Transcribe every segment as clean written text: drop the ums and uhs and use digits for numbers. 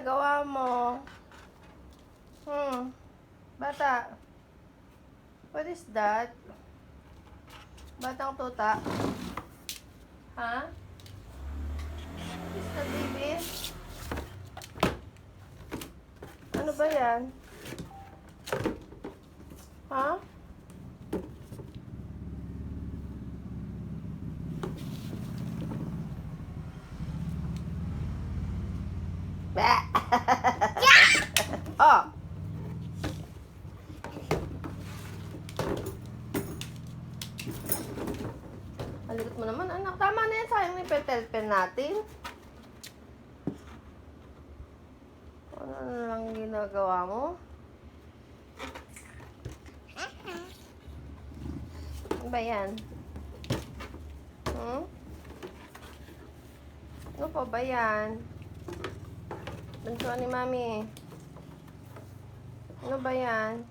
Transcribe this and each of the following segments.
Gawa mo. Bata. What is that? Batang tuta. Ha? What is that, baby? Ano ba yan? Ha? Oh. Haligot mo naman, anak. Tama na yan. Sayang ni petelpen natin. Ano na lang ginagawa mo? Ano ba yan? Ano pa ba yan? Bantuan ni Mami. Ano ba yan?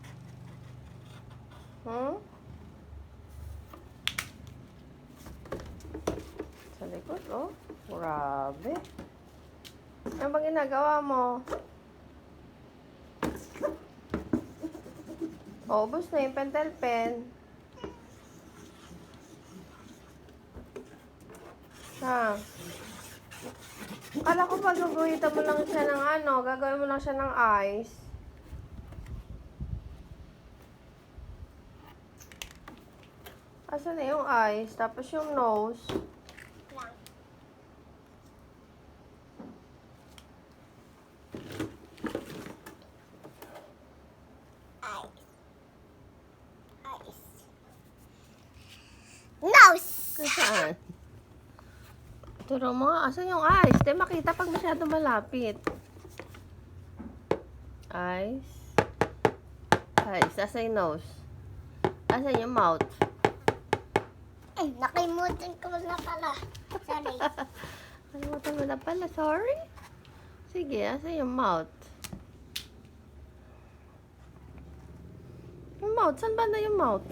Sa likod, oh. Grabe. Ano bang ginagawa mo? Oh, ubos na yung pentel pen. Ha? Akala ko pa guguhitan mo lang siya ng ano, gagawin mo lang siya ng eyes. Asan na yung eyes? Tapos yung nose. Nose! Saan? Turo mo nga, asan yung eyes? Di makita pag masyado malapit. Eyes. Eyes. Asan yung nose? Asan yung mouth? Ay, nakalimutan ko na pala. Sorry. Nakalimutan mo na pala. Sorry? Sige, asan yung mouth? Yung mouth? Saan ba na yung mouth?